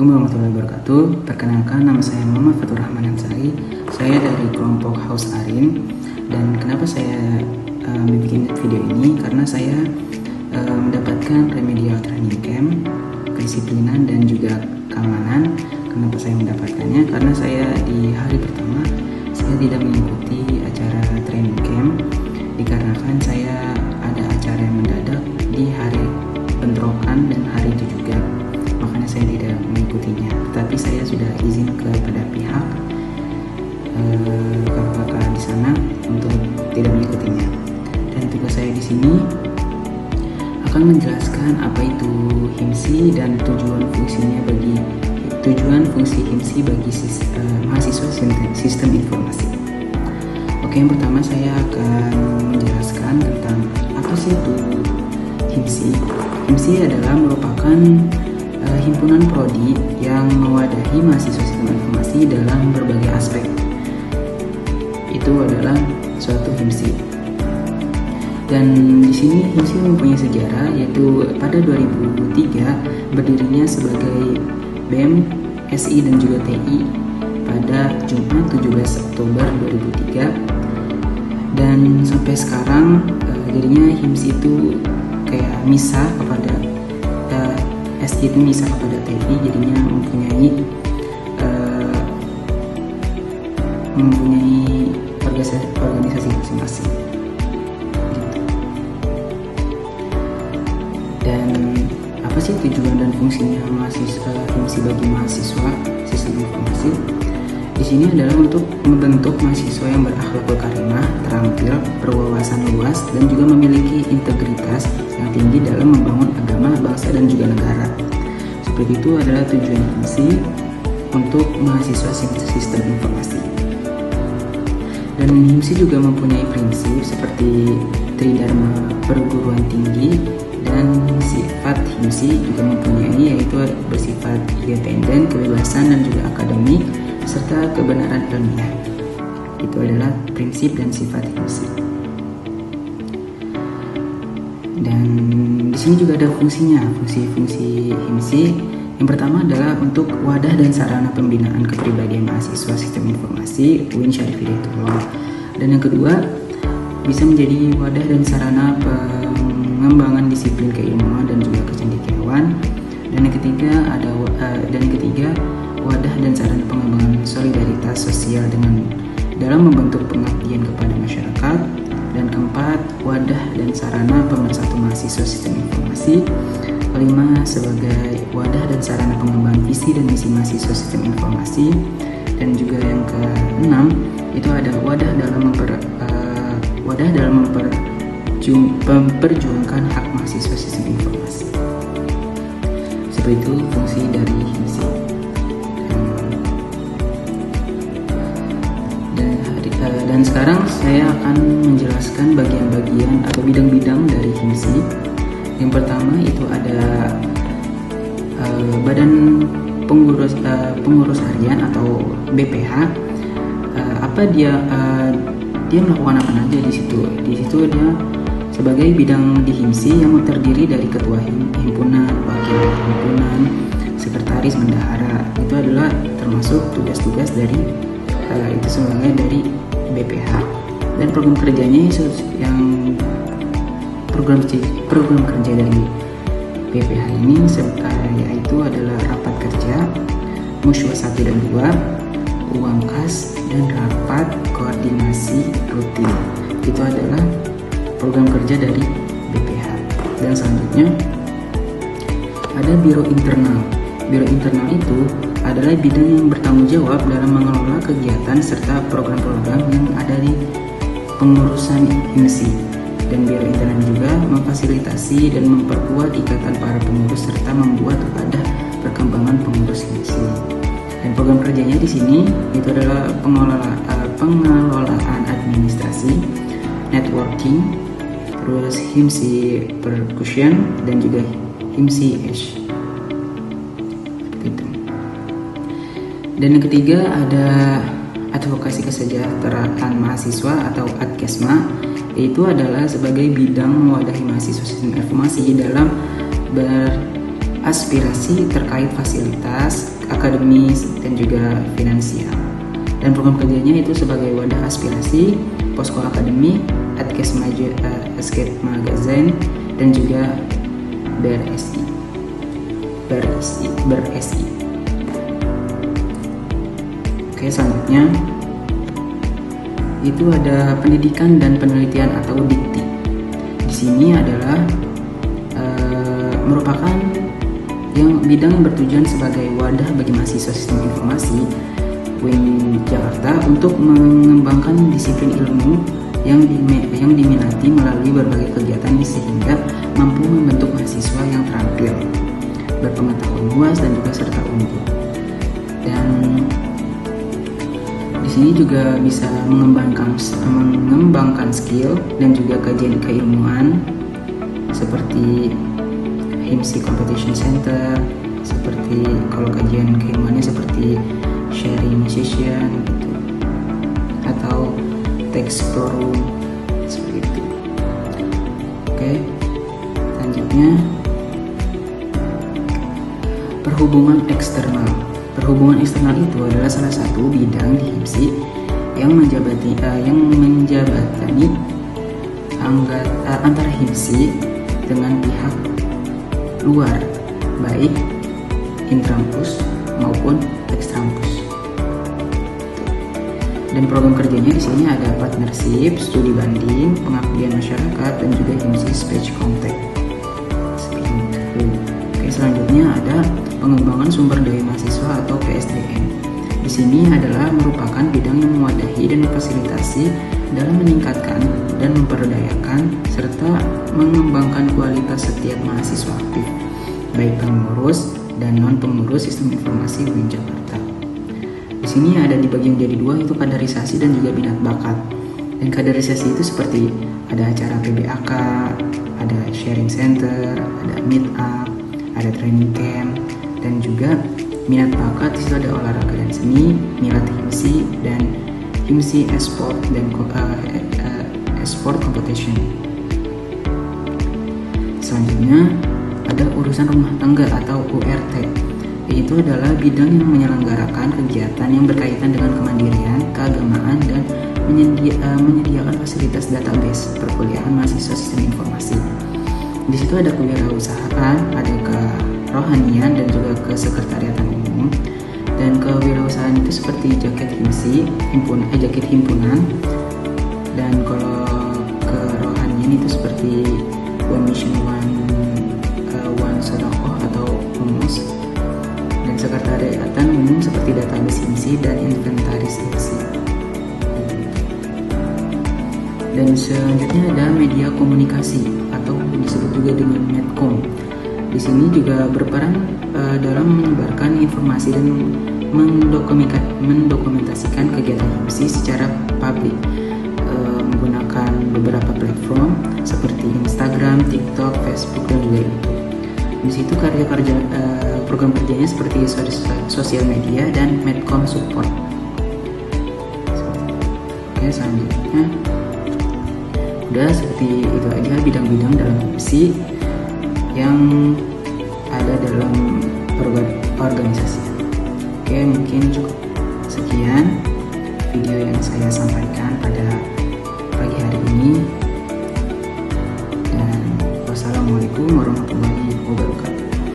Assalamualaikum warahmatullahi wabarakatuh. Perkenalkan, nama saya Muhammad Fatur Rahman Ansari. Saya dari kelompok Haus Arin. Dan kenapa saya bikin video ini? Karena saya mendapatkan remedial training camp, kedisiplinan dan juga keamanan. Kenapa saya mendapatkannya? Karena saya di hari pertama saya tidak mengikuti acara training camp dikarenakan saya ada acara yang mendadak di hari bentrokan dan hari itu juga. Makanya saya tidak mengikutinya, tapi saya sudah izin kepada pihak kakak-kakak di sana untuk tidak mengikutinya. Dan tugas saya di sini akan menjelaskan apa itu HIMSI dan tujuan fungsi HIMSI bagi mahasiswa sistem informasi. Oke, yang pertama saya akan menjelaskan tentang apa sih itu HIMSI. HIMSI adalah merupakan himpunan prodi yang mewadahi mahasiswa sistem informasi dalam berbagai aspek. Itu adalah suatu HIMSI. Dan di sini HIMSI mempunyai sejarah, yaitu pada 2003 berdirinya sebagai BEM, SI dan juga TI pada Jumat 17 Oktober 2003. Dan sampai sekarang jadinya HIMSI itu kayak misah kepada SI itu misah kepada TI, jadinya mempunyai organisasi masing-masing. Dan apa sih tujuan dan fungsinya HIMSI bagi mahasiswa sistem informasi? Di sini adalah untuk membentuk mahasiswa yang berakhlakul karimah, terampil, berwawasan luas, dan juga memiliki integritas yang tinggi dalam membangun agama, bangsa, dan juga negara. Seperti itu adalah tujuan HIMSI untuk mahasiswa sistem informasi. Dan HIMSI juga mempunyai prinsip seperti Tridharma perguruan tinggi, dan sifat HIMSI juga mempunyai, yaitu bersifat independen, kebebasan, dan juga akademik, serta kebenaran ilmiah. Itu adalah prinsip dan sifat HIMSI. Dan di sini juga ada fungsinya, fungsi HIMSI. Yang pertama adalah untuk wadah dan sarana pembinaan kepribadian mahasiswa sistem informasi UIN Syarif Hidayatullah. Dan yang kedua, bisa menjadi wadah dan sarana pengembangan disiplin keilmuan dan juga kecendekiawan. Dan yang ketiga, wadah dan sarana pengembangan solidaritas sosial dalam membentuk pengabdian kepada masyarakat. Dan keempat, wadah dan sarana pemersatu mahasiswa sistem informasi. Kelima, sebagai wadah dan sarana pengembangan visi dan misi mahasiswa sistem informasi. Dan juga yang keenam, itu ada wadah dalam memperjuangkan hak mahasiswa sistem informasi. Seperti itu fungsi dari HIMSI. Dan sekarang saya akan menjelaskan bagian-bagian atau bidang-bidang dari HIMSI. Yang pertama itu ada badan pengurus harian atau BPH. Dia melakukan apa aja di situ? Di situ dia sebagai bidang di HIMSI yang terdiri dari ketua himpunan, wakil himpunan, sekretaris, bendahara. Itu adalah termasuk tugas-tugas dari itu semuanya dari BPH. Dan program kerjanya program kerja dari BPH ini yaitu adalah rapat kerja, musyawah 1 dan 2, uang kas, dan rapat koordinasi rutin. Itu adalah program kerja dari BPH. Dan selanjutnya ada biro internal. Biro internal itu adalah bidang yang bertanggung jawab dalam mengelola kegiatan serta program-program yang ada di pengurusan HIMSI. Dan biro internal juga memfasilitasi dan memperkuat ikatan para pengurus serta membuat wadah perkembangan pengurus HIMSI. Dan program kerjanya di sini itu adalah pengelolaan administrasi, networking, terus HIMSI percussion, dan juga HIMSI Ash. Gitu. Dan yang ketiga ada advokasi kesejahteraan mahasiswa atau ADKESMA. Itu adalah sebagai bidang mewadahi mahasiswa sistem informasi dalam aspirasi terkait fasilitas, akademis, dan juga finansial. Dan program kerjanya itu sebagai wadah aspirasi, posko akademik, escape magazine, dan juga BRSI. Oke, selanjutnya itu ada pendidikan dan penelitian atau dikti. Di sini adalah merupakan bidang yang bertujuan sebagai wadah bagi mahasiswa sistem informasi UIN Jakarta untuk mengembangkan disiplin ilmu yang diminati melalui berbagai kegiatan sehingga mampu membentuk mahasiswa yang terampil, berpengetahuan luas dan juga serta unggul. Dan di sini juga bisa mengembangkan skill dan juga kajian keilmuan seperti HIMSI Competition Center, seperti kalau kajian keilmuannya seperti sharing session gitu, atau text forum seperti itu. Oke, selanjutnya perhubungan eksternal. Perhubungan eksternal itu adalah salah satu bidang di HIMSI yang menjabatani antara HIMSI dengan pihak luar, baik intrampus maupun ekstrampus. Dan program kerjanya di sini ada partnership, studi banding, pengabdian masyarakat, dan juga HIMSI speech contact. Oke, selanjutnya ada pengembangan sumber daya mahasiswa atau PSDM. Di sini adalah merupakan bidang yang mewadahi dan memfasilitasi dalam meningkatkan dan memperdayakan serta mengembangkan kualitas setiap mahasiswa aktif, baik pengurus dan non pengurus sistem informasi UIN Jakarta. Di sini ada dibagi menjadi dua, itu kaderisasi dan juga minat bakat. Dan kaderisasi itu seperti ada acara PBAK, ada sharing center, ada meet up, ada training camp, dan juga minat bakat itu ada olahraga dan seni, minat HIMSI, dan HIMSI Esport dan Esport Competition. Selanjutnya ada urusan rumah tangga atau URT. Itu adalah bidang yang menyelenggarakan kegiatan yang berkaitan dengan kemandirian, keagamaan, dan menyediakan fasilitas database perkuliahan mahasiswa sistem informasi. Di situ ada kewirausahaan, ada kerohanian, dan juga kesekretariatan umum. Dan kewirausahaan itu seperti jaket HIMSI, jaket himpunan. Dan kalau kerohanian itu seperti One Mission One Sodakoh atau Humus. Dan sekretariatan umum seperti database HIMSI dan inventaris HIMSI. Dan selanjutnya ada media komunikasi atau disebut juga dengan Medcom. Di sini juga berperan dalam menyebarkan informasi dan mendokumentasikan kegiatan HIMSI secara publik menggunakan beberapa platform seperti Instagram, TikTok, Facebook, dan juga YouTube. Di situ kerja program kerjanya seperti sosial media dan Medcom support. Oke, selanjutnya udah seperti itu aja bidang-bidang dalam HIMSI yang ada dalam organisasi. Oke, mungkin cukup sekian video yang saya sampaikan pada pagi hari ini, dan wassalamualaikum warahmatullahi wabarakatuh.